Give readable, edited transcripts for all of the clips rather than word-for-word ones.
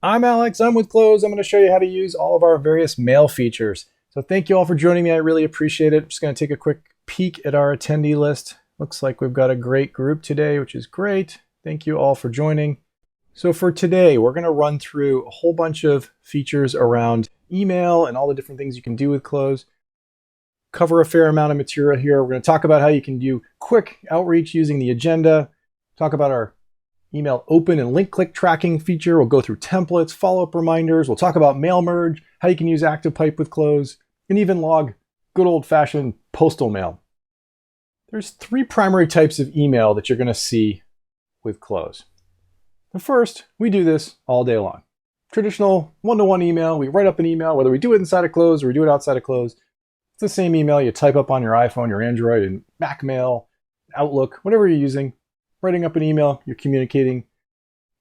I'm Alex, I'm with Cloze. I'm going to show you how to use all of our various mail features. So thank you all for joining me. I really appreciate it. I'm just going to take a quick peek at our attendee list. Looks like we've got a great group today, which is great. Thank you all for joining. So for today, we're going to run through a whole bunch of features around email and all the different things you can do with Cloze. Cover a fair amount of material here. We're going to talk about how you can do quick outreach using the agenda. Talk about our email open and link click tracking feature. We'll go through templates, follow-up reminders. We'll talk about mail merge, how you can use ActivePipe with Cloze, and even log good old-fashioned postal mail. There's three primary types of email that you're going to see with Cloze. The first, we do this all day long. Traditional one-to-one email. We write up an email, whether we do it inside of Cloze or we do it outside of Cloze. It's the same email you type up on your iPhone, your Android, and Mac Mail, Outlook, whatever you're using. Writing up an email, you're communicating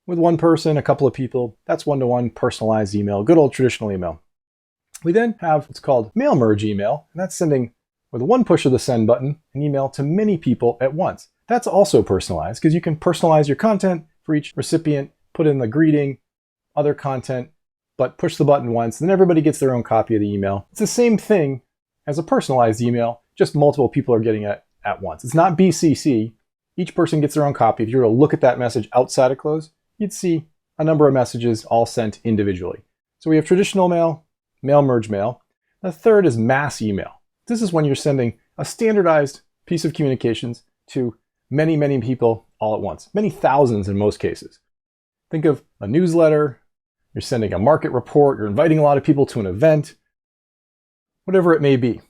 with one person, a couple of people. That's one-to-one personalized email, good old traditional email. We then have what's called mail merge email, and that's sending with one push of the send button an email to many people at once. That's also personalized because you can personalize your content for each recipient, put in the greeting, other content, but push the button once, and then everybody gets their own copy of the email. It's the same thing as a personalized email, just multiple people are getting it at once. It's not BCC. Each person gets their own copy. If you were to look at that message outside of Cloze, you'd see a number of messages all sent individually. So we have traditional mail, mail merge mail. The third is mass email. This is when you're sending a standardized piece of communications to many, many people all at once, many thousands in most cases. Think of a newsletter, you're sending a market report, you're inviting a lot of people to an event, whatever it may be.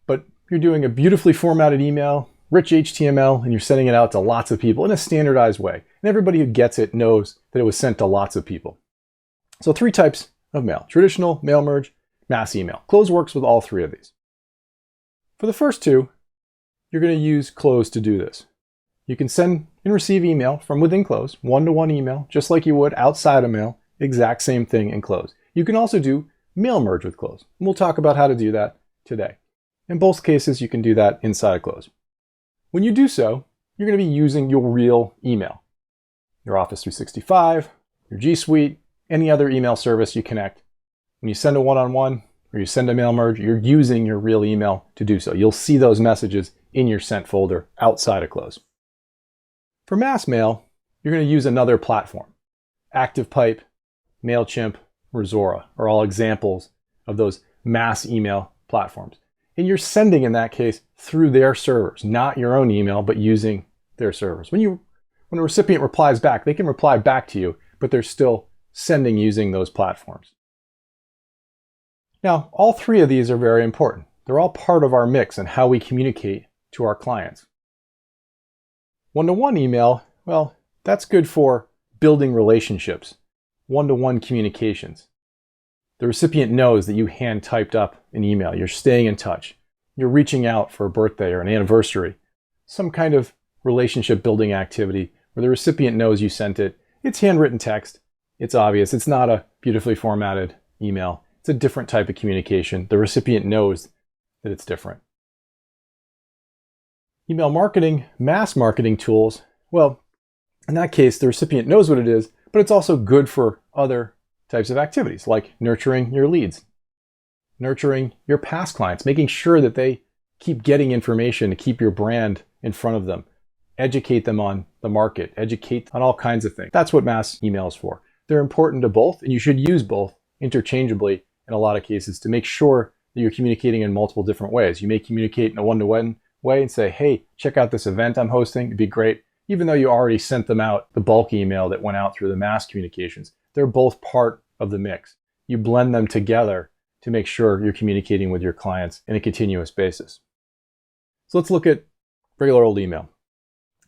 But you're doing a beautifully formatted email, rich HTML, and you're sending it out to lots of people in a standardized way. And everybody who gets it knows that it was sent to lots of people. So three types of mail: traditional, mail merge, mass email. Cloze works with all three of these. For the first two, you're going to use Cloze to do this. You can send and receive email from within Cloze, one-to-one email, just like you would outside of mail, exact same thing in Cloze. You can also do mail merge with Cloze, and we'll talk about how to do that today. In both cases, you can do that inside of Cloze. When you do so, you're going to be using your real email. Your Office 365, your G Suite, any other email service you connect. When you send a one-on-one or you send a mail merge, you're using your real email to do so. You'll see those messages in your sent folder outside of Cloze. For mass mail, you're going to use another platform. ActivePipe, MailChimp, or Zora are all examples of those mass email platforms. And you're sending, in that case, through their servers, not your own email, but using their servers. When a recipient replies back, they can reply back to you, but they're still sending using those platforms. Now, all three of these are very important. They're all part of our mix and how we communicate to our clients. One-to-one email, well, that's good for building relationships, one-to-one communications. The recipient knows that you hand typed up an email. You're staying in touch. You're reaching out for a birthday or an anniversary. Some kind of relationship building activity where the recipient knows you sent it. It's handwritten text. It's obvious. It's not a beautifully formatted email. It's a different type of communication. The recipient knows that it's different. Email marketing, mass marketing tools. Well, in that case, the recipient knows what it is, but it's also good for other types of activities like nurturing your leads, nurturing your past clients, making sure that they keep getting information to keep your brand in front of them, educate them on the market, educate on all kinds of things. That's what mass email is for. They're important to both, and you should use both interchangeably in a lot of cases to make sure that you're communicating in multiple different ways. You may communicate in a one-to-one way and say, hey, check out this event I'm hosting. It'd be great. Even though you already sent them out the bulk email that went out through the mass communications. They're both part of the mix. You blend them together to make sure you're communicating with your clients in a continuous basis. So let's look at regular old email.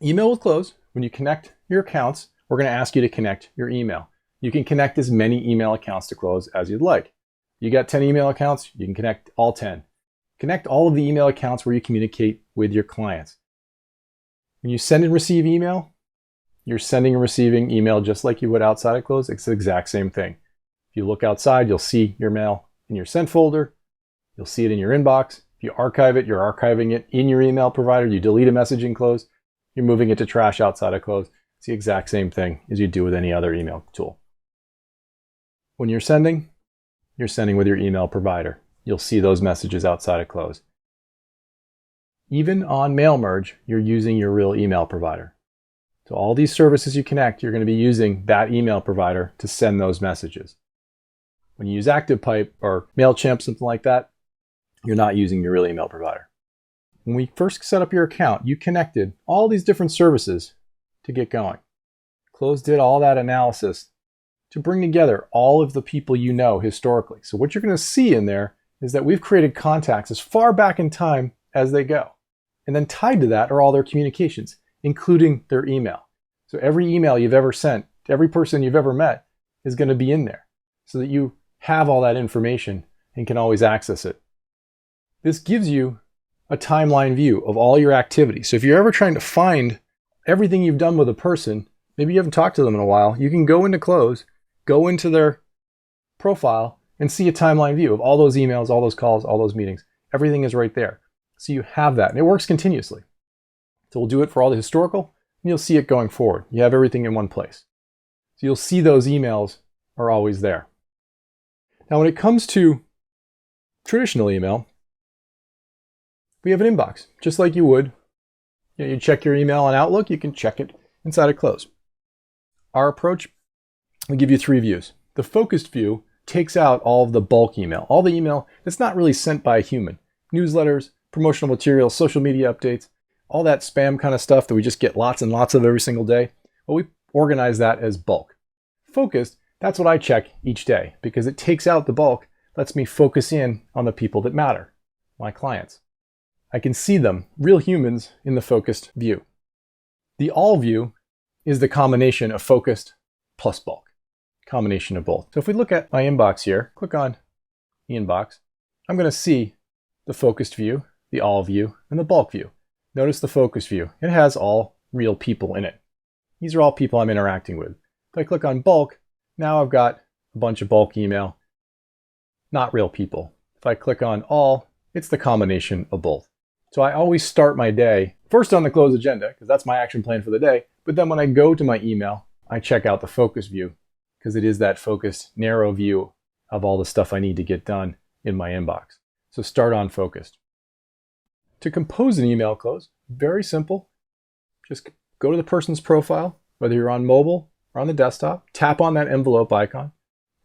Email with Cloze, when you connect your accounts, we're going to ask you to connect your email. You can connect as many email accounts to Cloze as you'd like. You got 10 email accounts, you can connect all 10. Connect all of the email accounts where you communicate with your clients. When you send and receive email, you're sending and receiving email just like you would outside of Cloze. It's the exact same thing. If you look outside, you'll see your mail in your sent folder. You'll see it in your inbox. If you archive it, you're archiving it in your email provider. You delete a message in Cloze, you're moving it to trash outside of Cloze. It's the exact same thing as you do with any other email tool. When you're sending with your email provider. You'll see those messages outside of Cloze. Even on mail merge, you're using your real email provider. So all these services you connect, you're going to be using that email provider to send those messages. When you use ActivePipe or MailChimp, something like that, you're not using your real email provider. When we first set up your account, you connected all these different services to get going. Cloze did all that analysis to bring together all of the people you know historically. So what you're going to see in there is that we've created contacts as far back in time as they go. And then tied to that are all their communications, including their email. So every email you've ever sent to every person you've ever met is going to be in there so that you have all that information and can always access it. This gives you a timeline view of all your activity. So if you're ever trying to find everything you've done with a person, maybe you haven't talked to them in a while, you can go into Cloze, go into their profile, and see a timeline view of all those emails, all those calls, all those meetings. Everything is right there. So you have that, and it works continuously. So we'll do it for all the historical, and you'll see it going forward. You have everything in one place. So you'll see those emails are always there. Now when it comes to traditional email, we have an inbox, just like you would. You check your email on Outlook, you can check it inside of Cloze. Our approach, we give you 3 views. The focused view takes out all of the bulk email, all the email that's not really sent by a human. Newsletters, promotional materials, social media updates, all that spam kind of stuff that we just get lots and lots of every single day. Well, we organize that as bulk. Focused, that's what I check each day because it takes out the bulk, lets me focus in on the people that matter, my clients. I can see them, real humans, in the focused view. The all view is the combination of focused plus bulk, combination of both. So if we look at my inbox here, click on the inbox, I'm going to see the focused view, the all view, and the bulk view. Notice the focused view. It has all real people in it. These are all people I'm interacting with. If I click on bulk, now I've got a bunch of bulk email, not real people. If I click on all, it's the combination of both. So I always start my day first on the Cloze Agenda, because that's my action plan for the day. But then when I go to my email, I check out the focus view, because it is that focused, narrow view of all the stuff I need to get done in my inbox. So start on focused. To compose an email Cloze, very simple. Just go to the person's profile, whether you're on mobile or on the desktop, tap on that envelope icon,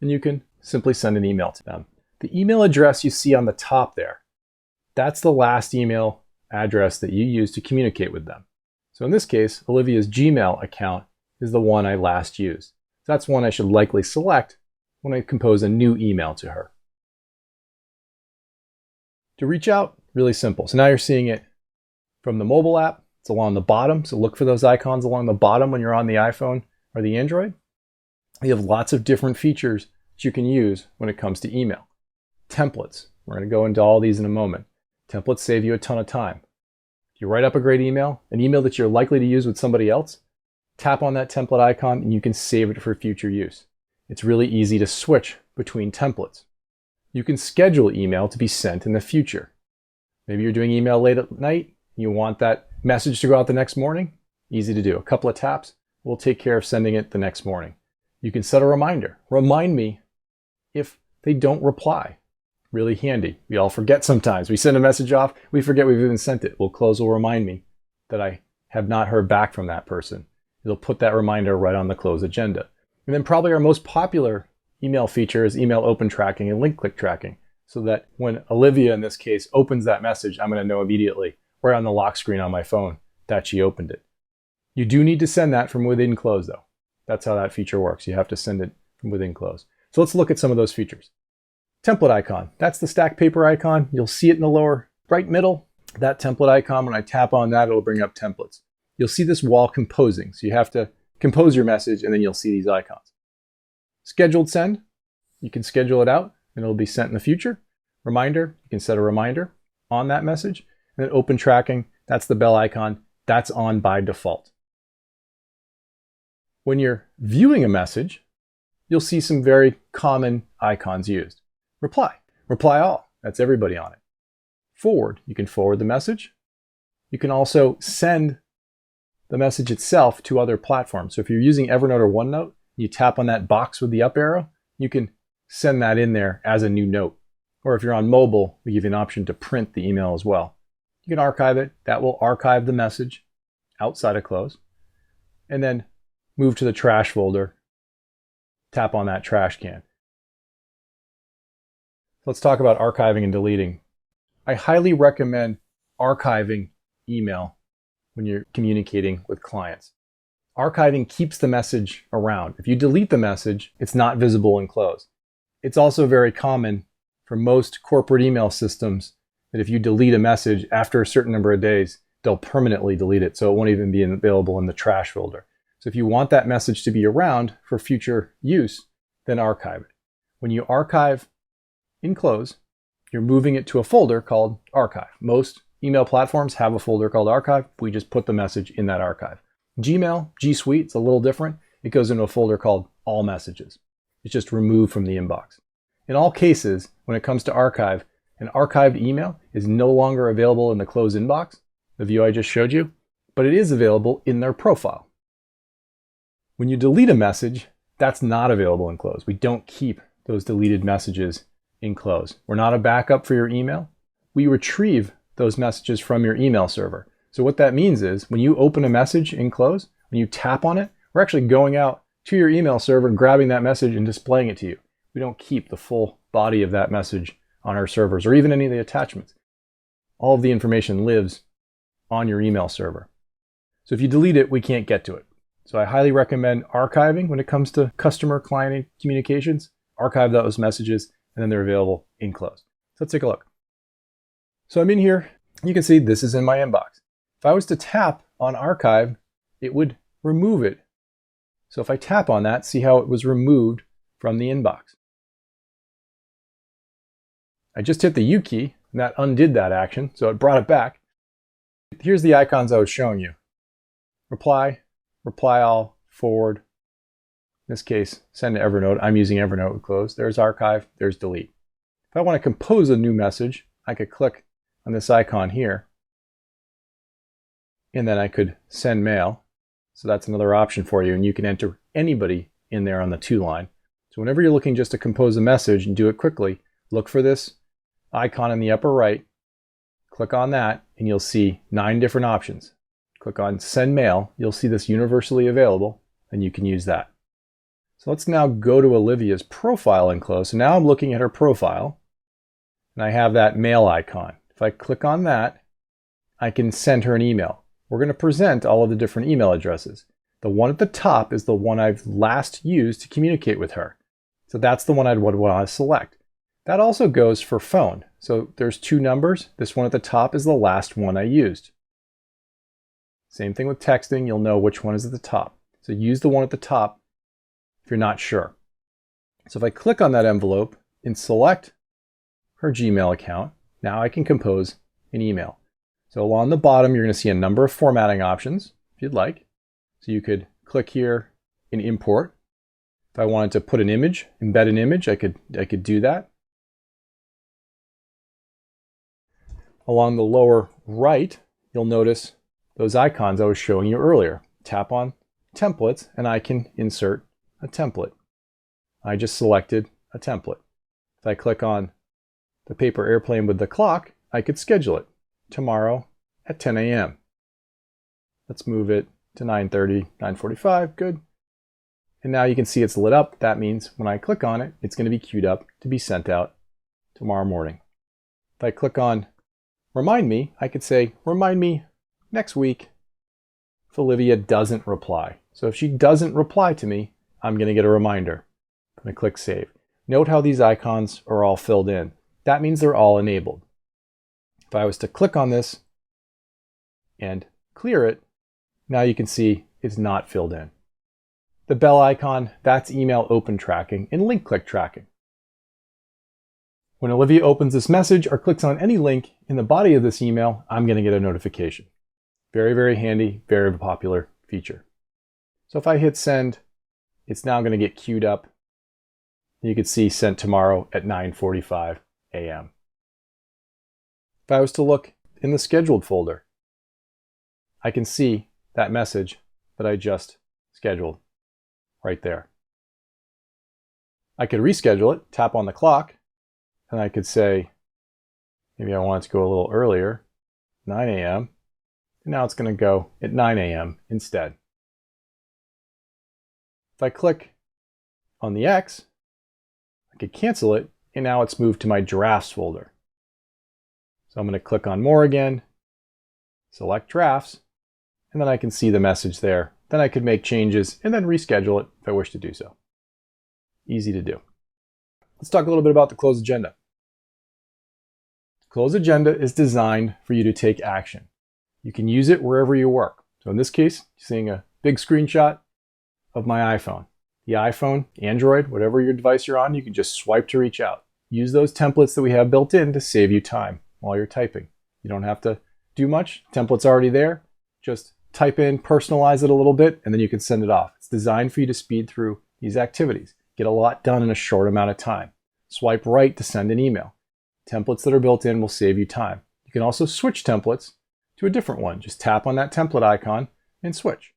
and you can simply send an email to them. The email address you see on the top there, that's the last email address that you use to communicate with them. So in this case, Olivia's Gmail account is the one I last used. So that's one I should likely select when I compose a new email to her. To reach out, really simple. So now you're seeing it from the mobile app. It's along the bottom. So look for those icons along the bottom when you're on the iPhone or the Android. You have lots of different features that you can use when it comes to email. Templates. We're going to go into all these in a moment. Templates save you a ton of time. If you write up a great email, an email that you're likely to use with somebody else, tap on that template icon and you can save it for future use. It's really easy to switch between templates. You can schedule email to be sent in the future. Maybe you're doing email late at night, you want that message to go out the next morning. Easy to do. A couple of taps will take care of sending it the next morning. You can set a reminder. Remind me if they don't reply. Really handy. We all forget sometimes. We send a message off, we forget we've even sent it. Well, Cloze will remind me that I have not heard back from that person. It'll put that reminder right on the Cloze Agenda. And then probably our most popular email feature is email open tracking and link click tracking, so that when Olivia, in this case, opens that message, I'm going to know immediately, right on the lock screen on my phone, that she opened it. You do need to send that from within Cloze, though. That's how that feature works. You have to send it from within Cloze. So let's look at some of those features. Template icon. That's the stack paper icon. You'll see it in the lower right middle. That template icon, when I tap on that, it'll bring up templates. You'll see this while composing. So you have to compose your message and then you'll see these icons. Scheduled send. You can schedule it out and it'll be sent in the future. Reminder. You can set a reminder on that message. And then open tracking. That's the bell icon. That's on by default. When you're viewing a message, you'll see some very common icons used. Reply. Reply all. That's everybody on it. Forward. You can forward the message. You can also send the message itself to other platforms. So if you're using Evernote or OneNote, you tap on that box with the up arrow, you can send that in there as a new note. Or if you're on mobile, we give you an option to print the email as well. You can archive it. That will archive the message outside of Cloze. And then move to the trash folder. Tap on that trash can. Let's talk about archiving and deleting. I highly recommend archiving email when you're communicating with clients. Archiving keeps the message around. If you delete the message, it's not visible in Cloze. It's also very common for most corporate email systems that if you delete a message after a certain number of days, they'll permanently delete it, so it won't even be available in the trash folder. So if you want that message to be around for future use, then archive it. When you archive in Cloze, you're moving it to a folder called Archive. Most email platforms have a folder called Archive. We just put the message in that archive. Gmail, G Suite, it's a little different. It goes into a folder called All Messages. It's just removed from the inbox. In all cases, when it comes to archive, an archived email is no longer available in the Cloze inbox, the view I just showed you, but it is available in their profile. When you delete a message, that's not available in Cloze. We don't keep those deleted messages in Cloze. We're not a backup for your email. We retrieve those messages from your email server. So what that means is when you open a message in Cloze, when you tap on it, we're actually going out to your email server and grabbing that message and displaying it to you. We don't keep the full body of that message on our servers or even any of the attachments. All of the information lives on your email server. So if you delete it, we can't get to it. So I highly recommend archiving when it comes to customer-client communications. Archive those messages, and then they're available in Cloze. So let's take a look. So I'm in here. You can see this is in my inbox. If I was to tap on archive, it would remove it. So if I tap on that, see how it was removed from the inbox. I just hit the U key, and that undid that action, so it brought it back. Here's the icons I was showing you. Reply, reply all, forward. In this case, send to Evernote. I'm using Evernote with Cloze. There's archive, there's delete. If I want to compose a new message, I could click on this icon here, and then I could send mail. So that's another option for you, and you can enter anybody in there on the to line. So whenever you're looking just to compose a message and do it quickly, look for this icon in the upper right, click on that, and you'll see 9 different options. Click on send mail, you'll see this universally available, and you can use that. So let's now go to Olivia's profile in Cloze. So now I'm looking at her profile, and I have that mail icon. If I click on that, I can send her an email. We're going to present all of the different email addresses. The one at the top is the one I've last used to communicate with her. So that's the one I'd want to select. That also goes for phone. So there's 2 numbers. This one at the top is the last one I used. Same thing with texting. You'll know which one is at the top. So use the one at the top if you're not sure. So if I click on that envelope and select her Gmail account, now I can compose an embed. So along the bottom, you're going to see a number of formatting options if you'd like. So you could click here and import. If I wanted to put an image, embed an image, I could do that. Along the lower right, you'll notice those icons I was showing you earlier. Tap on templates and I can insert a template. I just selected a template. If I click on the paper airplane with the clock, I could schedule it tomorrow at 10 a.m. Let's move it to 9:30, 9:45, good. And now you can see it's lit up. That means when I click on it, it's going to be queued up to be sent out tomorrow morning. If I click on remind me, I could say, remind me next week if Olivia doesn't reply. So if she doesn't reply to me, I'm going to get a reminder. I'm going to click save. Note how these icons are all filled in. That means they're all enabled. If I was to click on this and clear it, now you can see it's not filled in. The bell icon, that's email open tracking and link click tracking. When Olivia opens this message or clicks on any link in the body of this email, I'm going to get a notification. Very, very handy, very popular feature. So if I hit send, it's now going to get queued up. You can see sent tomorrow at 9:45 a.m. If I was to look in the scheduled folder, I can see that message that I just scheduled right there. I could reschedule it, tap on the clock, and I could say, maybe I want it to go a little earlier, 9 a.m. And now it's going to go at 9 a.m. instead. If I click on the X, I could cancel it, and now it's moved to my drafts folder. So I'm going to click on more again, select drafts, and then I can see the message there. Then I could make changes and then reschedule it if I wish to do so. Easy to do. Let's talk a little bit about the Cloze Agenda. Cloze Agenda is designed for you to take action. You can use it wherever you work. So in this case, you're seeing a big screenshot of my iPhone. The iPhone, Android, whatever your device you're on, you can just swipe to reach out. Use those templates that we have built in to save you time while you're typing. You don't have to do much. Template's already there. Just type in, personalize it a little bit, and then you can send it off. It's designed for you to speed through these activities. Get a lot done in a short amount of time. Swipe right to send an email. Templates that are built in will save you time. You can also switch templates to a different one. Just tap on that template icon and switch.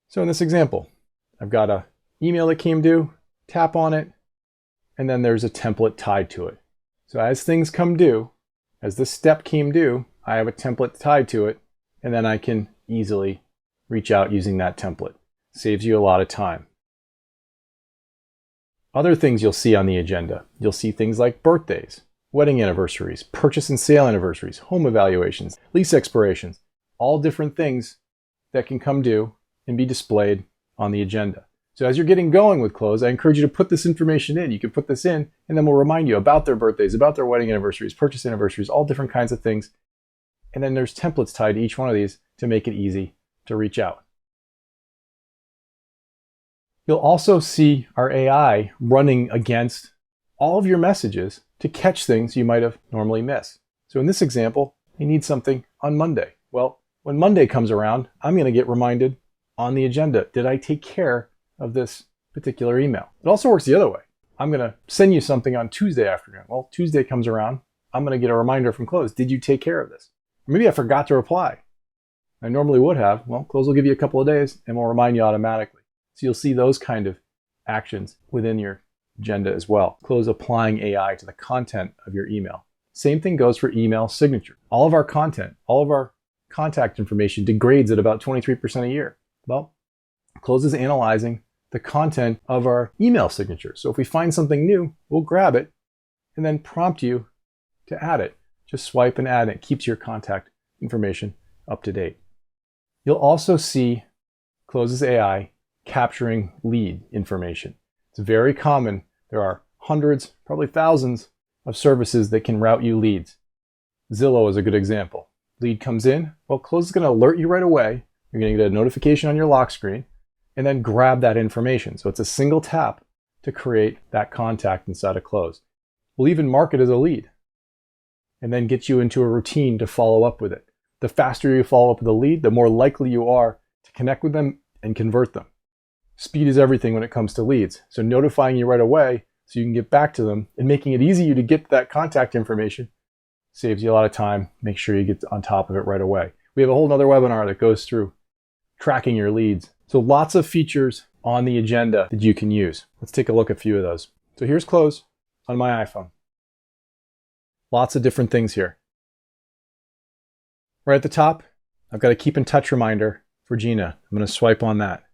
So in this example, I've got an email that came due, tap on it, and then there's a template tied to it. So as things come due, as this step came due, I have a template tied to it, and then I can easily reach out using that template. Saves you a lot of time. Other things you'll see on the agenda. You'll see things like birthdays, wedding anniversaries, purchase and sale anniversaries, home evaluations, lease expirations, all different things that can come due and be displayed on the agenda. So as you're getting going with Cloze, I encourage you to put this information in. You can put this in, and then we'll remind you about their birthdays, about their wedding anniversaries, purchase anniversaries, all different kinds of things. And then there's templates tied to each one of these to make it easy to reach out. You'll also see our AI running against all of your messages to catch things you might have normally missed. So in this example, you need something on Monday. Well, when Monday comes around, I'm going to get reminded on the agenda, did I take care of this particular email? It also works the other way. I'm going to send you something on Tuesday afternoon. Well, Tuesday comes around, I'm going to get a reminder from Cloze. Did you take care of this? Or maybe I forgot to reply. I normally would have. Well, Cloze will give you a couple of days and will remind you automatically. So you'll see those kind of actions within your agenda as well. Cloze applying AI to the content of your email. Same thing goes for email signature. All of our content, all of our contact information degrades at about 23% a year. Well, Cloze is analyzing the content of our email signature. So if we find something new, we'll grab it and then prompt you to add it. Just swipe and add it. It keeps your contact information up to date. You'll also see Cloze's AI capturing lead information. It's very common. There are hundreds, probably thousands of services that can route you leads. Zillow is a good example. Lead comes in, well, Cloze is going to alert you right away. You're going to get a notification on your lock screen and then grab that information. So it's a single tap to create that contact inside of Cloze. We'll even mark it as a lead and then get you into a routine to follow up with it. The faster you follow up with a lead, the more likely you are to connect with them and convert them. Speed is everything when it comes to leads. So notifying you right away so you can get back to them and making it easy to get that contact information saves you a lot of time. Make sure you get on top of it right away. We have a whole nother webinar that goes through tracking your leads. So lots of features on the agenda that you can use. Let's take a look at a few of those. So here's Cloze on my iPhone. Lots of different things here. Right at the top, I've got a keep in touch reminder for Gina. I'm going to swipe on that.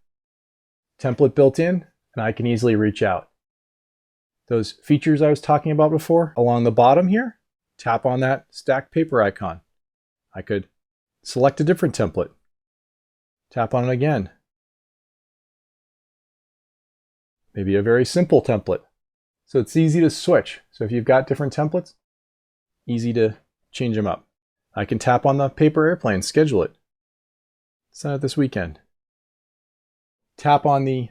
Template built in, and I can easily reach out. Those features I was talking about before, along the bottom here, tap on that stacked paper icon. I could select a different template. Tap on it again. Maybe a very simple template. So it's easy to switch. So if you've got different templates, easy to change them up. I can tap on the paper airplane, schedule it. Send it this weekend. Tap on the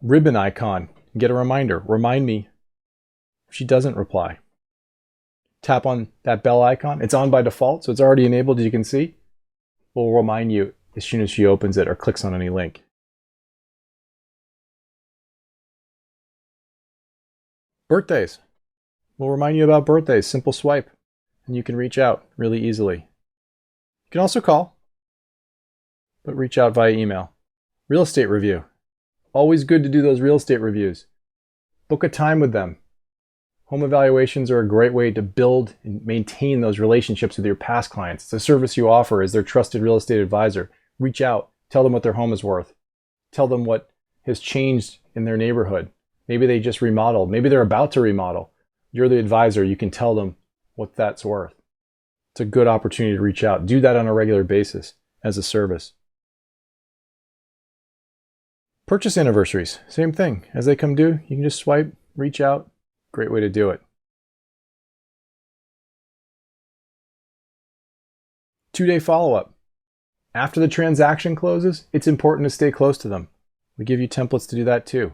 ribbon icon and get a reminder. Remind me if she doesn't reply. Tap on that bell icon. It's on by default, so it's already enabled, as you can see. We'll remind you as soon as she opens it or clicks on any link. Birthdays. We'll remind you about birthdays. Simple swipe, and you can reach out really easily. You can also call, but reach out via email. Real estate review. Always good to do those real estate reviews. Book a time with them. Home evaluations are a great way to build and maintain those relationships with your past clients. It's a service you offer as their trusted real estate advisor. Reach out, tell them what their home is worth. Tell them what has changed in their neighborhood. Maybe they just remodeled. Maybe they're about to remodel. You're the advisor. You can tell them what that's worth. It's a good opportunity to reach out. Do that on a regular basis as a service. Purchase anniversaries, same thing. As they come due, you can just swipe, reach out. Great way to do it. 2-day follow-up. After the transaction closes, it's important to stay close to them. We give you templates to do that too.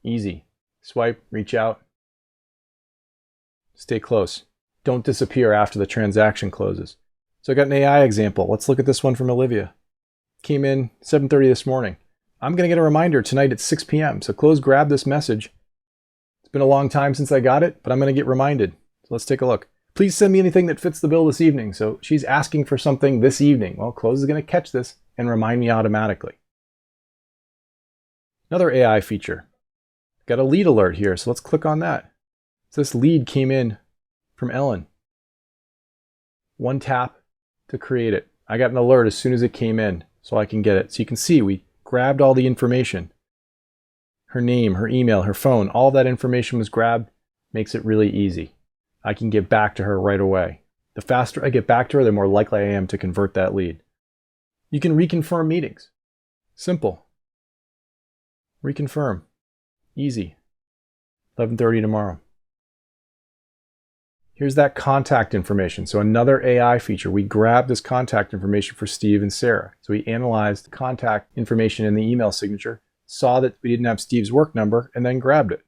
Easy. Swipe, reach out. Stay close. Don't disappear after the transaction closes. So I got an AI example. Let's look at this one from Olivia. Came in 7:30 this morning. I'm going to get a reminder tonight at 6 p.m. So Cloze grabbed this message. It's been a long time since I got it, but I'm going to get reminded. So let's take a look. Please send me anything that fits the bill this evening. So she's asking for something this evening. Well, Cloze is going to catch this and remind me automatically. Another AI feature. Got a lead alert here, so let's click on that. So this lead came in from Ellen. One tap to create it. I got an alert as soon as it came in, so I can get it. So you can see we grabbed all the information. Her name, her email, her phone, all that information was grabbed. Makes it really easy. I can get back to her right away. The faster I get back to her, the more likely I am to convert that lead. You can reconfirm meetings. Simple. Reconfirm. Easy. 11:30 tomorrow. Here's that contact information. So another AI feature. We grabbed this contact information for Steve and Sarah. So we analyzed the contact information in the email signature, saw that we didn't have Steve's work number, and then grabbed it.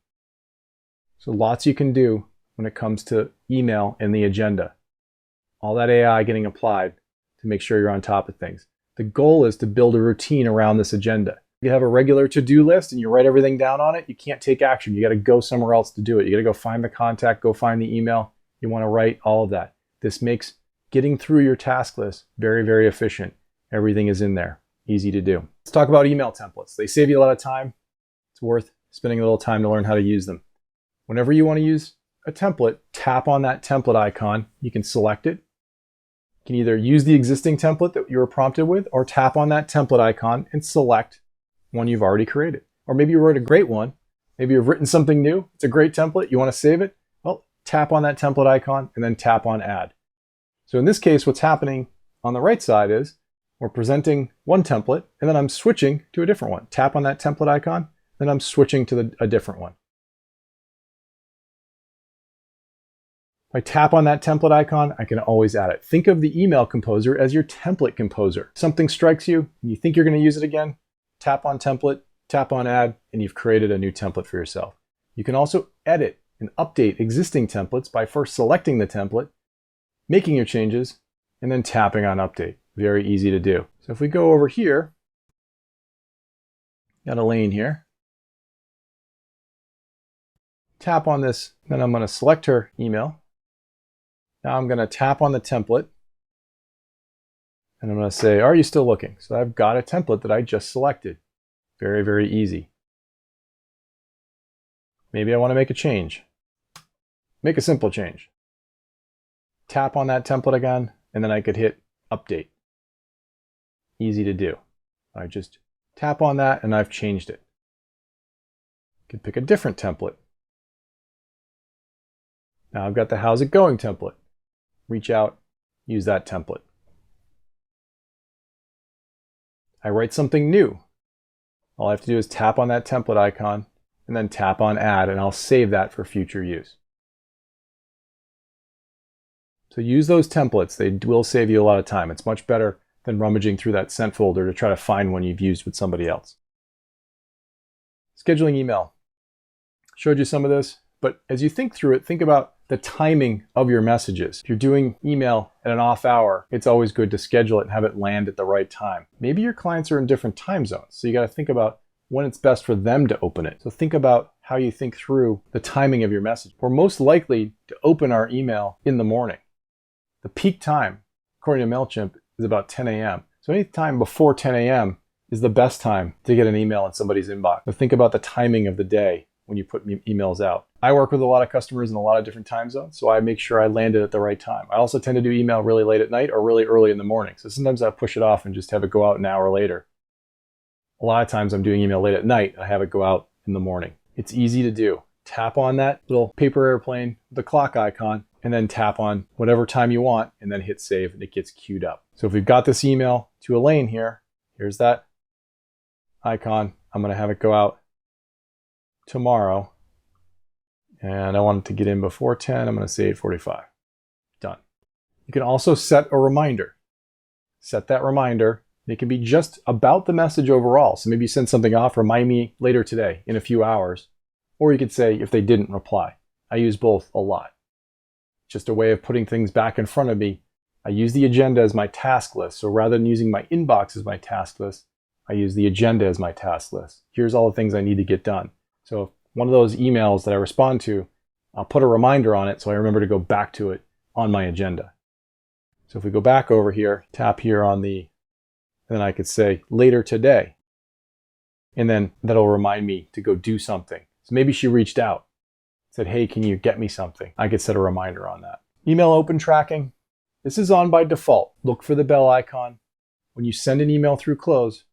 So lots you can do when it comes to email and the agenda. All that AI getting applied to make sure you're on top of things. The goal is to build a routine around this agenda. If you have a regular to-do list and you write everything down on it, you can't take action. You got to go somewhere else to do it. You got to go find the contact, go find the email. You want to write all of that. This makes getting through your task list very, very efficient. Everything is in there. Easy to do. Let's talk about email templates. They save you a lot of time. It's worth spending a little time to learn how to use them. Whenever you want to use a template, tap on that template icon. You can select it. You can either use the existing template that you were prompted with, or tap on that template icon and select one you've already created. Or maybe you wrote a great one. Maybe you've written something new. It's a great template. You want to save it. Well, tap on that template icon and then tap on add. So in this case, what's happening on the right side is we're presenting one template and then I'm switching to a different one. Tap on that template icon, then I'm switching to a different one. If I tap on that template icon, I can always add it. Think of the email composer as your template composer. Something strikes you and you think you're going to use it again, tap on template, tap on add, and you've created a new template for yourself. You can also edit and update existing templates by first selecting the template, making your changes, and then tapping on update. Very easy to do. So if we go over here, got a lane here. Tap on this, then I'm going to select her email. Now I'm going to tap on the template, and I'm going to say, are you still looking? So I've got a template that I just selected. Very, very easy. Maybe I want to make a change. Make a simple change. Tap on that template again, and then I could hit update. Easy to do. I just tap on that and I've changed it. I could pick a different template. Now I've got the how's it going template. Reach out, use that template. I write something new. All I have to do is tap on that template icon and then tap on add, and I'll save that for future use. So use those templates. They will save you a lot of time. It's much better than rummaging through that sent folder to try to find one you've used with somebody else. Scheduling email. Showed you some of this, but as you think through it, think about the timing of your messages. If you're doing email at an off hour, it's always good to schedule it and have it land at the right time. Maybe your clients are in different time zones, so you got to think about when it's best for them to open it. So think about how you think through the timing of your message. We're most likely to open our email in the morning. The peak time, according to MailChimp, is about 10 a.m. So any time before 10 a.m., is the best time to get an email in somebody's inbox. So think about the timing of the day when you put emails out. I work with a lot of customers in a lot of different time zones, so I make sure I land it at the right time. I also tend to do email really late at night or really early in the morning. So sometimes I push it off and just have it go out an hour later. A lot of times I'm doing email late at night, I have it go out in the morning. It's easy to do. Tap on that little paper airplane, the clock icon, and then tap on whatever time you want, and then hit save, and it gets queued up. So if we've got this email to Elaine here, here's that icon. I'm going to have it go out tomorrow, and I want it to get in before 10. I'm going to say 8:45. Done. You can also set a reminder. Set that reminder. It can be just about the message overall. So maybe you send something off, remind me later today in a few hours. Or you could say if they didn't reply. I use both a lot. Just a way of putting things back in front of me. I use the agenda as my task list. So rather than using my inbox as my task list, I use the agenda as my task list. Here's all the things I need to get done. So if one of those emails that I respond to, I'll put a reminder on it so I remember to go back to it on my agenda. So if we go back over here, tap here on the, then I could say later today. And then that'll remind me to go do something. So maybe she reached out, said, hey, can you get me something? I could set a reminder on that. Email open tracking. This is on by default. Look for the bell icon. When you send an email through Cloze,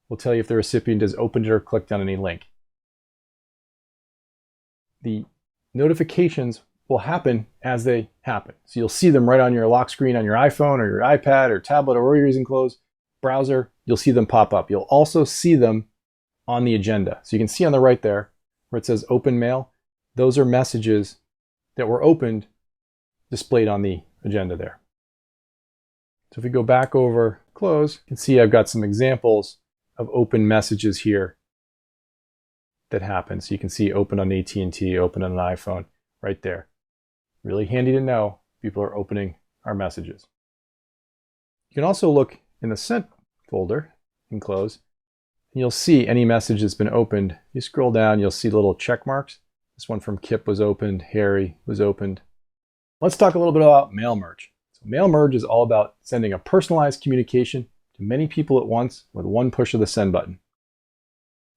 we'll tell you if the recipient has opened it or clicked on any link. The notifications will happen as they happen. So you'll see them right on your lock screen on your iPhone or your iPad or tablet or where you're using Cloze browser. You'll see them pop up. You'll also see them on the agenda. So you can see on the right there where it says open mail. Those are messages that were opened displayed on the agenda there. So if we go back over Cloze, you can see I've got some examples of open messages here that happen. So you can see open on AT&T, open on an iPhone right there. Really handy to know people are opening our messages. You can also look in the sent folder in Cloze, and you'll see any message that's been opened. You scroll down, you'll see little check marks. This one from Kip was opened, Harry was opened. Let's talk a little bit about mail merge. So mail merge is all about sending a personalized communication to many people at once with one push of the send button.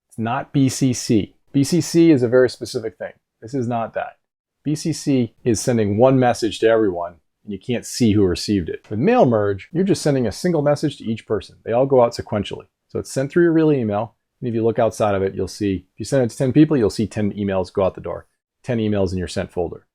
It's not BCC. BCC is a very specific thing. This is not that. BCC is sending one message to everyone, and you can't see who received it. With mail merge, you're just sending a single message to each person. They all go out sequentially. So it's sent through your real email, and if you look outside of it, you'll see, if you send it to 10 people, you'll see 10 emails go out the door, 10 emails in your sent folder.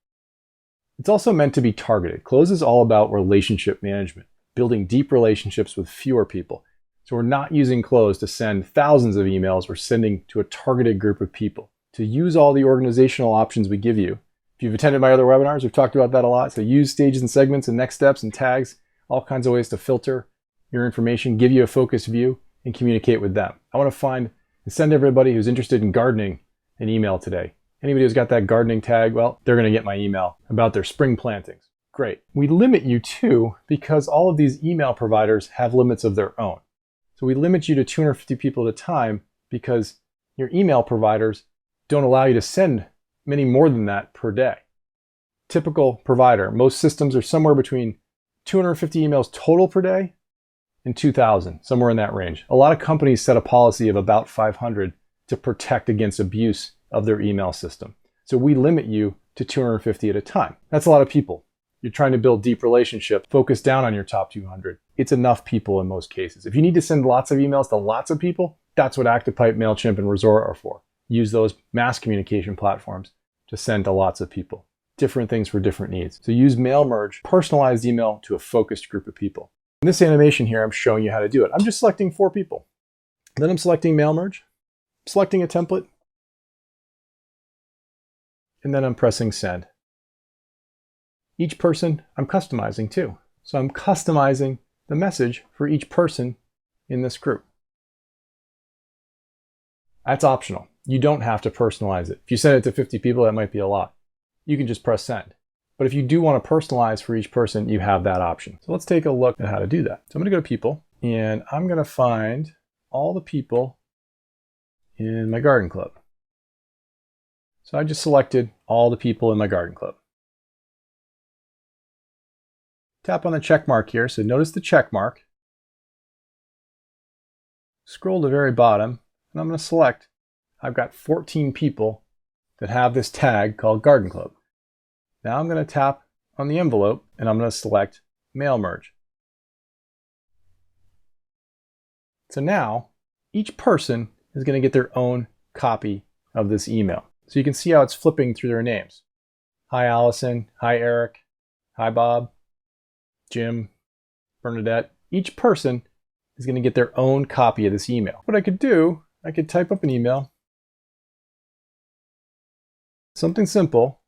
It's also meant to be targeted. Cloze is all about relationship management, building deep relationships with fewer people. So we're not using Cloze to send thousands of emails. We're sending to a targeted group of people. To use all the organizational options we give you, if you've attended my other webinars, we've talked about that a lot. So use stages and segments and next steps and tags, all kinds of ways to filter your information, give you a focused view, and communicate with them. I want to find and send everybody who's interested in gardening an email today. Anybody who's got that gardening tag, well, they're going to get my email about their spring plantings. Great. We limit you too because all of these email providers have limits of their own. So we limit you to 250 people at a time because your email providers don't allow you to send many more than that per day. Typical provider, most systems are somewhere between 250 emails total per day and 2,000, somewhere in that range. A lot of companies set a policy of about 500 to protect against abuse of their email system. So we limit you to 250 at a time. That's a lot of people. You're trying to build deep relationships, focus down on your top 200. It's enough people in most cases. If you need to send lots of emails to lots of people, that's what ActivePipe, MailChimp, and Resort are for. Use those mass communication platforms to send to lots of people. Different things for different needs. So use mail merge, personalized email to a focused group of people. In this animation here, I'm showing you how to do it. I'm just selecting 4 people. Then I'm selecting mail merge, selecting a template, and then I'm pressing send. Each person I'm customizing too. So I'm customizing the message for each person in this group. That's optional. You don't have to personalize it. If you send it to 50 people, that might be a lot. You can just press send. But if you do want to personalize for each person, you have that option. So let's take a look at how to do that. So I'm going to go to people, and I'm going to find all the people in my garden club. So I just selected all the people in my garden club. Tap on the check mark here. So notice the check mark. scroll to the very bottom, and I'm going to select, I've got 14 people that have this tag called Garden Club. Now I'm going to tap on the envelope, and I'm going to select Mail Merge. So now, each person is going to get their own copy of this email. So you can see how it's flipping through their names. Hi Allison, hi Eric, hi Bob, Jim, Bernadette. Each person is going to get their own copy of this email. What I could do, I could type up an email, something simple,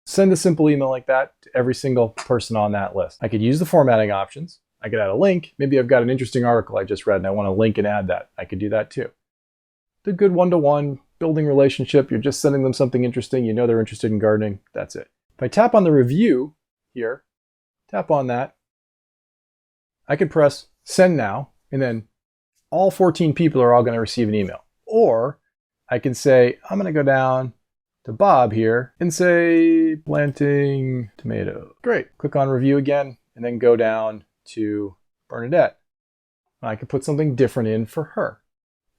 send a simple email like that to every single person on that list. I could use the formatting options. I could add a link. Maybe I've got an interesting article I just read and I want to link and add that. I could do that too. The good one-to-one building relationship. You're just sending them something interesting. You know they're interested in gardening. That's it. If I tap on the review here, tap on that, I could press send now, and then all 14 people are all going to receive an email. Or I can say, I'm going to go down to Bob here and say planting tomato. Great. Click on review again and then go down to Bernadette. I could put something different in for her,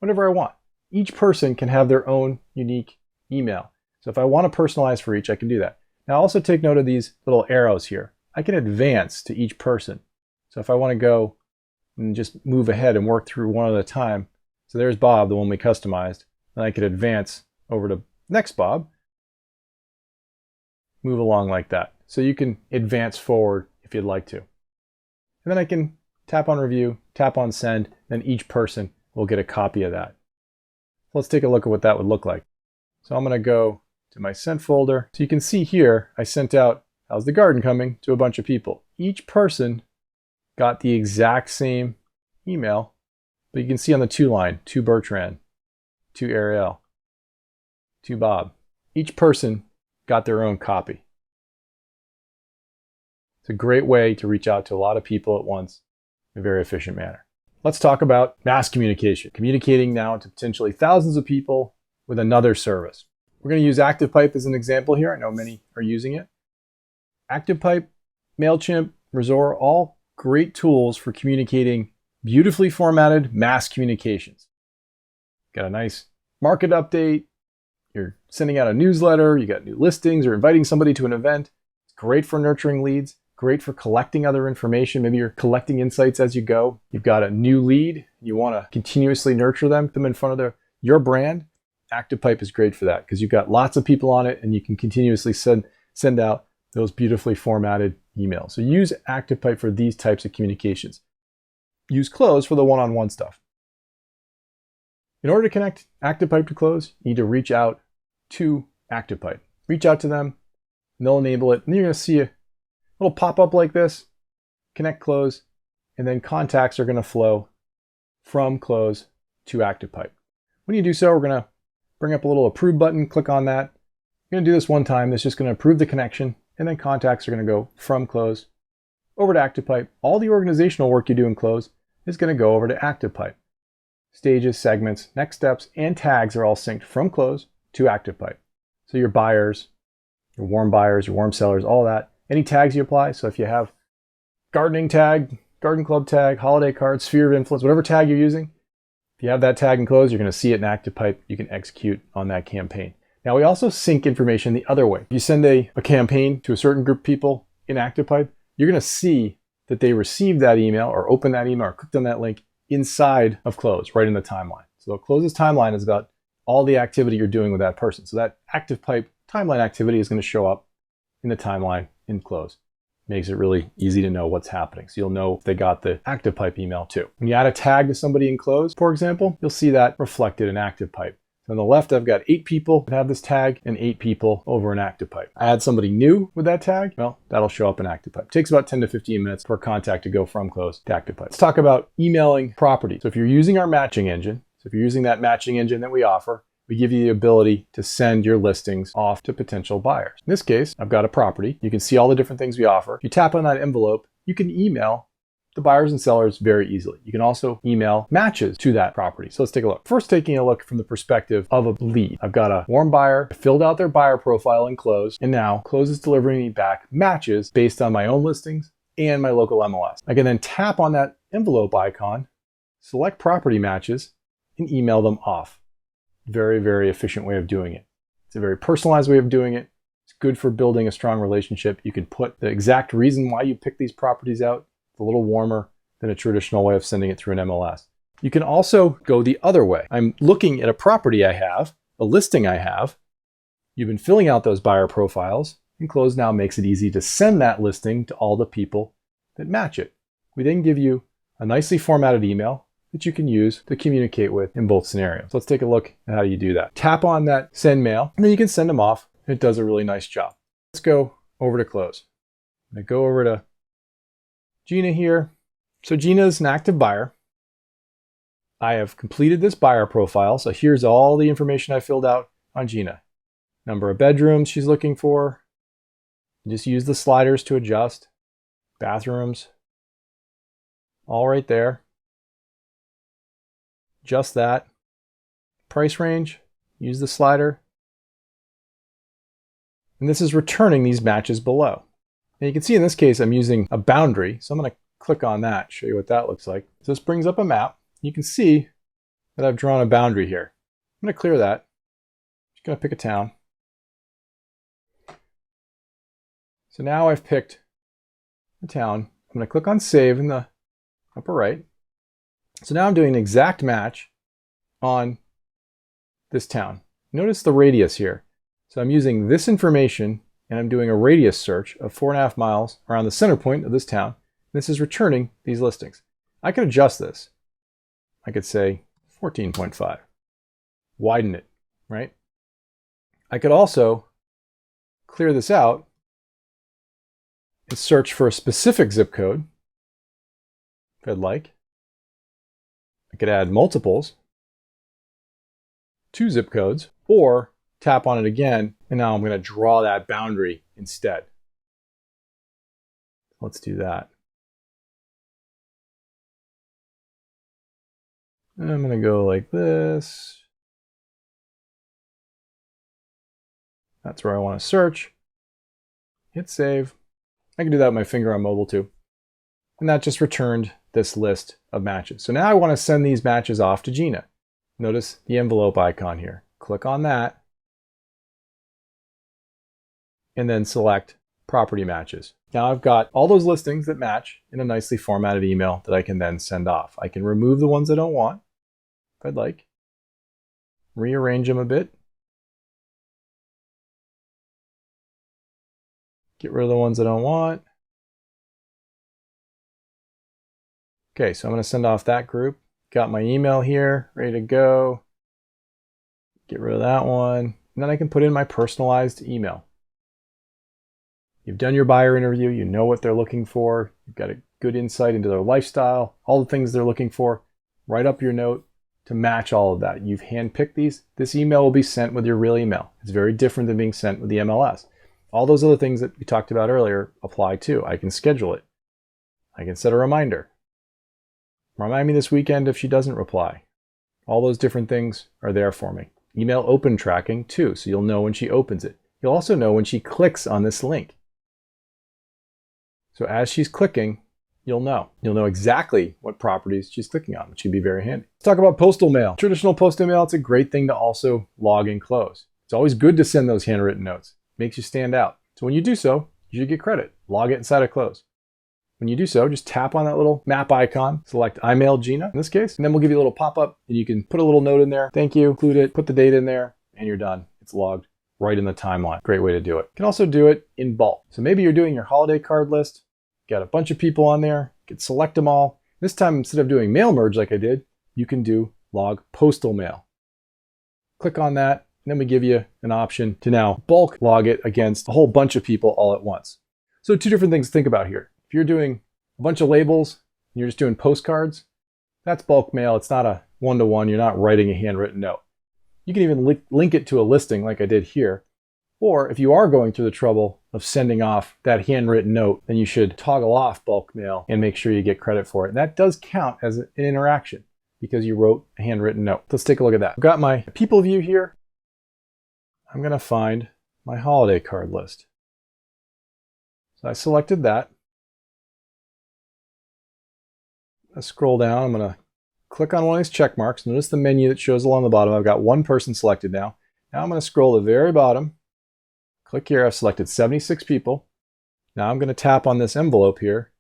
whatever I want. Each person can have their own unique email. So if I want to personalize for each, I can do that. Now also take note of these little arrows here. I can advance to each person. So if I want to go and just move ahead and work through one at a time. So there's Bob, the one we customized. Then I could advance over to next Bob. Move along like that. So you can advance forward if you'd like to. And then I can tap on review, tap on send, then each person will get a copy of that. Let's take a look at what that would look like. So I'm going to go to my sent folder. So you can see here, I sent out, how's the garden coming, to a bunch of people. Each person got the exact same email, but you can see on the to line, to Bertrand, to Ariel, to Bob. Each person got their own copy. It's a great way to reach out to a lot of people at once in a very efficient manner. Let's talk about mass communication, communicating now to potentially thousands of people with another service. We're going to use ActivePipe as an example here. I know many are using it. ActivePipe, MailChimp, Razor, all great tools for communicating beautifully formatted mass communications. Got a nice market update. You're sending out a newsletter. You got new listings or inviting somebody to an event. It's great for nurturing leads. Great for collecting other information. Maybe you're collecting insights as you go. You've got a new lead. You want to continuously nurture them, put them in front of your brand. ActivePipe is great for that because you've got lots of people on it and you can continuously send out those beautifully formatted emails. So use ActivePipe for these types of communications. Use Cloze for the one-on-one stuff. In order to connect ActivePipe to Cloze, you need to reach out to ActivePipe. Reach out to them, and they'll enable it. And you're going to see a little pop-up like this, connect Cloze, and then contacts are going to flow from Cloze to ActivePipe. When you do so, we're going to bring up a little approve button, click on that. You're going to do this one time. It's just going to approve the connection, and then contacts are going to go from Cloze over to ActivePipe. All the organizational work you do in Cloze is going to go over to ActivePipe. Stages, segments, next steps, and tags are all synced from Cloze to ActivePipe. So your buyers, your warm buyers, your warm sellers, all that. Any tags you apply, so if you have gardening tag, garden club tag, holiday card, sphere of influence, whatever tag you're using, if you have that tag in Cloze, you're going to see it in ActivePipe. You can execute on that campaign. Now we also sync information the other way. If you send a campaign to a certain group of people in ActivePipe, you're going to see that they received that email or opened that email or clicked on that link inside of Cloze, right in the timeline. So Cloze's timeline is about all the activity you're doing with that person. So that ActivePipe timeline activity is going to show up in the timeline in Cloze. Makes it really easy to know what's happening. So you'll know if they got the ActivePipe email too. When you add a tag to somebody in Cloze, for example, you'll see that reflected in ActivePipe. So on the left, I've got 8 people that have this tag and 8 people over in ActivePipe. I add somebody new with that tag, well, that'll show up in ActivePipe. It takes about 10 to 15 minutes for a contact to go from Cloze to ActivePipe. Let's talk about emailing property. So if you're using our matching engine, so if you're using that matching engine that we offer, we give you the ability to send your listings off to potential buyers. In this case, I've got a property. You can see all the different things we offer. If you tap on that envelope, you can email the buyers and sellers very easily. You can also email matches to that property. So let's take a look. First, taking a look from the perspective of a lead. I've got a warm buyer, filled out their buyer profile in Cloze, and now Cloze is delivering me back matches based on my own listings and my local MLS. I can then tap on that envelope icon, select property matches, and email them off. Very, very efficient way of doing it. It's a very personalized way of doing it. It's good for building a strong relationship. You can put the exact reason why you pick these properties out. It's a little warmer than a traditional way of sending it through an MLS. You can also go the other way. I'm looking at a property I have, a listing I have. You've been filling out those buyer profiles, and Cloze now makes it easy to send that listing to all the people that match it. We then give you a nicely formatted email that you can use to communicate with in both scenarios. So let's take a look at how you do that. Tap on that send mail, and then you can send them off. It does a really nice job. Let's go over to Cloze. I'm going to go over to Gina here. So Gina is an active buyer. I have completed this buyer profile. So here's all the information I filled out on Gina. Number of bedrooms she's looking for. Just use the sliders to adjust. Bathrooms. All right there. Just that. Price range. Use the slider. And this is returning these matches below. And you can see in this case, I'm using a boundary. So I'm going to click on that, show you what that looks like. So this brings up a map. You can see that I've drawn a boundary here. I'm going to clear that. Just going to pick a town. So now I've picked a town. I'm going to click on save in the upper right. So now I'm doing an exact match on this town. Notice the radius here. So I'm using this information and I'm doing a radius search of 4.5 miles around the center point of this town. This is returning these listings. I could adjust this. I could say 14.5. Widen it, right? I could also clear this out and search for a specific zip code if I'd like. I could add multiples, 2 zip codes, or tap on it again, and now I'm going to draw that boundary instead. Let's do that. And I'm going to go like this. That's where I want to search. Hit save. I can do that with my finger on mobile too. And that just returned this list of matches. So now I want to send these matches off to Gina. Notice the envelope icon here. Click on that. And then select property matches. Now I've got all those listings that match in a nicely formatted email that I can then send off. I can remove the ones I don't want if I'd like. Rearrange them a bit. Get rid of the ones I don't want. Okay, so I'm going to send off that group. Got my email here, ready to go. Get rid of that one. And then I can put in my personalized email. You've done your buyer interview. You know what they're looking for. You've got a good insight into their lifestyle, all the things they're looking for. Write up your note to match all of that. You've handpicked these. This email will be sent with your real email. It's very different than being sent with the MLS. All those other things that we talked about earlier apply too. I can schedule it. I can set a reminder. Remind me this weekend if she doesn't reply. All those different things are there for me. Email open tracking too, so you'll know when she opens it. You'll also know when she clicks on this link. So as she's clicking, you'll know. You'll know exactly what properties she's clicking on, which would be very handy. Let's talk about postal mail. Traditional postal mail, it's a great thing to also log in Cloze. It's always good to send those handwritten notes. It makes you stand out. So when you do so, you should get credit. Log it inside of Cloze. When you do so, just tap on that little map icon, select I mailed Gina in this case, and then we'll give you a little pop-up and you can put a little note in there. Thank you, include it, put the date in there, and you're done. It's logged right in the timeline. Great way to do it. You can also do it in bulk. So maybe you're doing your holiday card list, got a bunch of people on there, you can select them all. This time, instead of doing mail merge like I did, you can do log postal mail. Click on that, and then we give you an option to now bulk log it against a whole bunch of people all at once. So 2 different things to think about here. If you're doing a bunch of labels and you're just doing postcards, that's bulk mail. It's not a one-to-one. You're not writing a handwritten note. You can even link it to a listing like I did here. Or if you are going through the trouble of sending off that handwritten note, then you should toggle off bulk mail and make sure you get credit for it. And that does count as an interaction because you wrote a handwritten note. Let's take a look at that. I've got my people view here. I'm going to find my holiday card list. So I selected that. I scroll down. I'm going to click on one of these check marks. Notice the menu that shows along the bottom. I've got one person selected now. Now I'm going to scroll to the very bottom. Click here. I've selected 76 people. Now I'm going to tap on this envelope here,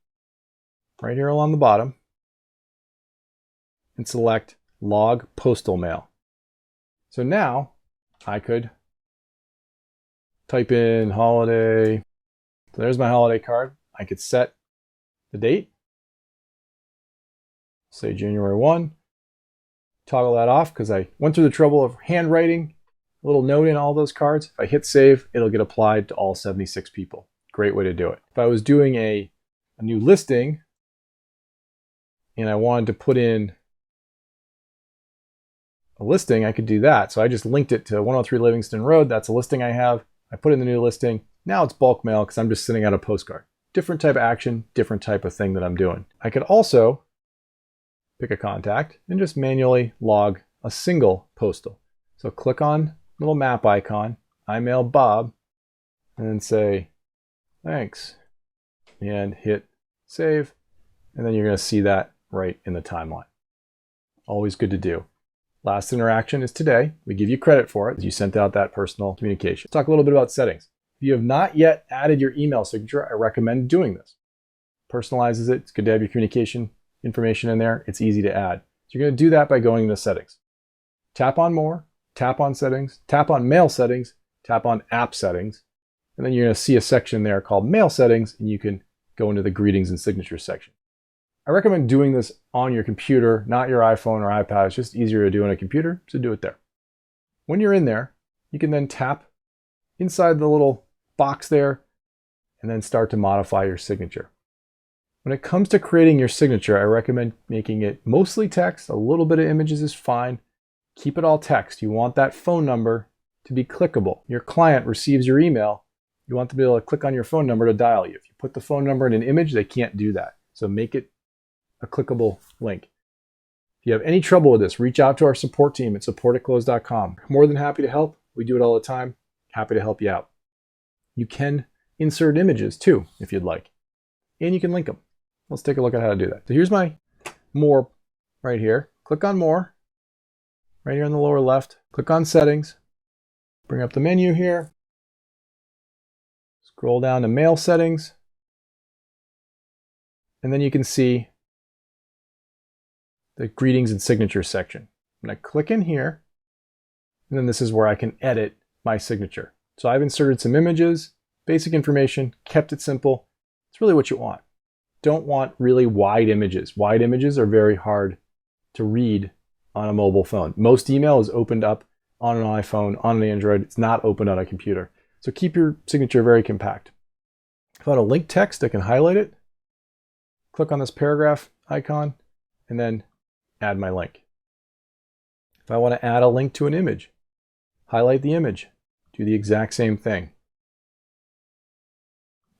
right here along the bottom, and select Log Postal Mail. So now I could type in holiday. So there's my holiday card. I could set the date. Say January 1. Toggle that off because I went through the trouble of handwriting a little note in all those cards. If I hit save, it'll get applied to all 76 people. Great way to do it. If I was doing a new listing and I wanted to put in a listing, I could do that. So I just linked it to 103 Livingston Road. That's a listing I have. I put in the new listing. Now it's bulk mail because I'm just sending out a postcard. Different type of action, different type of thing that I'm doing. I could also pick a contact and just manually log a single postal. So click on little map icon, I mail Bob, and then say thanks and hit save. And then you're going to see that right in the timeline. Always good to do. Last interaction is today. We give you credit for it. You sent out that personal communication. Talk a little bit about settings. If you have not yet added your email signature, I recommend doing this. Personalizes it. It's good to have your communication information in there. It's easy to add. So you're going to do that by going into settings. Tap on more, tap on settings, tap on mail settings, tap on app settings, and then you're going to see a section there called mail settings, and you can go into the greetings and signatures section. I recommend doing this on your computer, not your iPhone or iPad. It's just easier to do on a computer, so do it there. When you're in there, you can then tap inside the little box there and then start to modify your signature. When it comes to creating your signature, I recommend making it mostly text. A little bit of images is fine. Keep it all text. You want that phone number to be clickable. Your client receives your email. You want them to be able to click on your phone number to dial you. If you put the phone number in an image, they can't do that. So make it a clickable link. If you have any trouble with this, reach out to our support team at support@cloze.com. More than happy to help. We do it all the time. Happy to help you out. You can insert images too, if you'd like. And you can link them. Let's take a look at how to do that. So here's my more right here. Click on more. Right here on the lower left. Click on settings. Bring up the menu here. Scroll down to mail settings. And then you can see the greetings and signatures section. I'm going to click in here. And then this is where I can edit my signature. So I've inserted some images, basic information, kept it simple. It's really what you want. Don't want really wide images. Wide images are very hard to read on a mobile phone. Most email is opened up on an iPhone, on an Android. It's not opened on a computer. So keep your signature very compact. If I want to link text, I can highlight it, click on this paragraph icon, and then add my link. If I want to add a link to an image, highlight the image, do the exact same thing.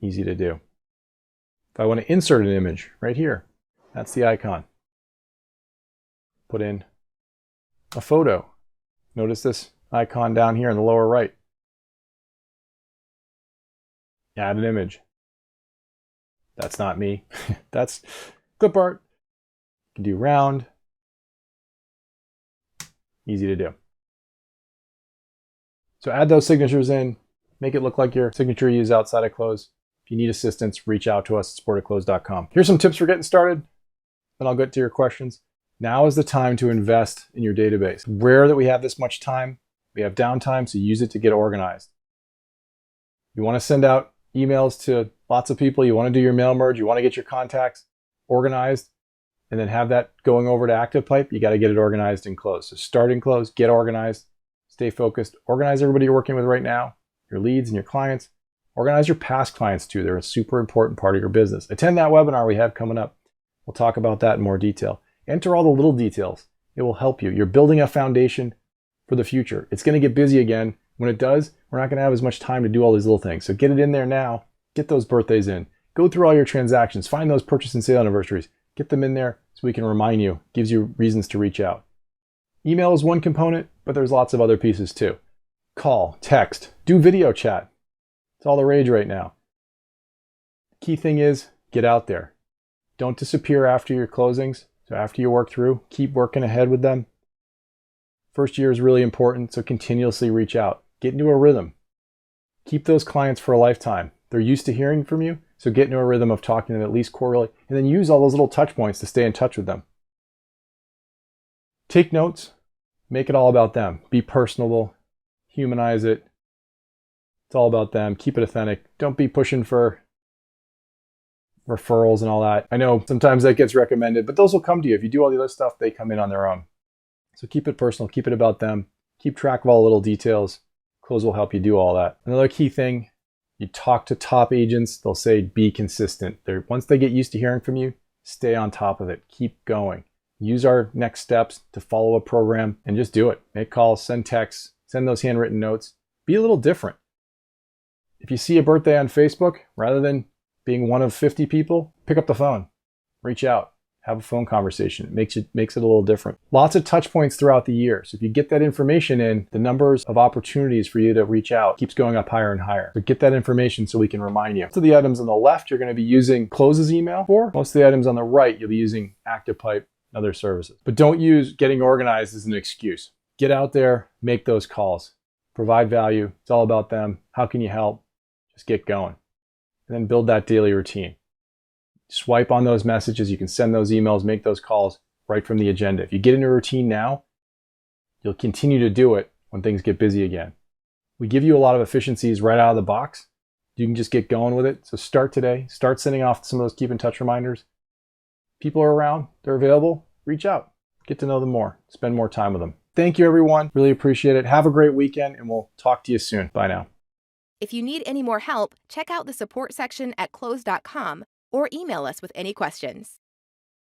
Easy to do. If I want to insert an image, right here, that's the icon. Put in a photo. Notice this icon down here in the lower right. Add an image. That's not me. That's clip art. You can do round. Easy to do. So add those signatures in. Make it look like your signature you use outside of Cloze. If you need assistance, reach out to us at support@cloze.com. Here's some tips for getting started, then I'll get to your questions. Now is the time to invest in your database. Rare that we have this much time. We have downtime, so use it to get organized. You want to send out emails to lots of people. You want to do your mail merge. You want to get your contacts organized and then have that going over to ActivePipe. You got to get it organized in Cloze. So start in Cloze, get organized, stay focused, organize everybody you're working with right now, your leads and your clients. Organize your past clients too. They're a super important part of your business. Attend that webinar we have coming up. We'll talk about that in more detail. Enter all the little details. It will help you. You're building a foundation for the future. It's going to get busy again. When it does, we're not going to have as much time to do all these little things. So get it in there now. Get those birthdays in. Go through all your transactions. Find those purchase and sale anniversaries. Get them in there so we can remind you. Gives you reasons to reach out. Email is one component, but there's lots of other pieces too. Call, text, do video chat. It's all the rage right now. Key thing is get out there. Don't disappear after your closings. So after you work through, keep working ahead with them. First year is really important, so continuously reach out. Get into a rhythm. Keep those clients for a lifetime. They're used to hearing from you, so get into a rhythm of talking to them at least quarterly, and then use all those little touch points to stay in touch with them. Take notes. Make it all about them. Be personable. Humanize it. It's all about them. Keep it authentic. Don't be pushing for referrals and all that. I know sometimes that gets recommended, but those will come to you. If you do all the other stuff, they come in on their own. So keep it personal. Keep it about them. Keep track of all the little details. Cloze will help you do all that. Another key thing, you talk to top agents, they'll say be consistent. Once they get used to hearing from you, stay on top of it. Keep going. Use our next steps to follow a program and just do it. Make calls, send texts, send those handwritten notes. Be a little different. If you see a birthday on Facebook, rather than being one of 50 people, pick up the phone, reach out, have a phone conversation. It makes it a little different. Lots of touch points throughout the year. So if you get that information in, the numbers of opportunities for you to reach out keeps going up higher and higher. So get that information so we can remind you. Most of the items on the left, you're going to be using Cloze's email for. Most of the items on the right, you'll be using ActivePipe and other services. But don't use getting organized as an excuse. Get out there, make those calls, provide value. It's all about them. How can you help? Just get going. And then build that daily routine. Swipe on those messages. You can send those emails, make those calls right from the agenda. If you get into a routine now, you'll continue to do it when things get busy again. We give you a lot of efficiencies right out of the box. You can just get going with it. So start today. Start sending off some of those keep in touch reminders. People are around. They're available. Reach out. Get to know them more. Spend more time with them. Thank you, everyone. Really appreciate it. Have a great weekend, and we'll talk to you soon. Bye now. If you need any more help, check out the support section at cloze.com or email us with any questions.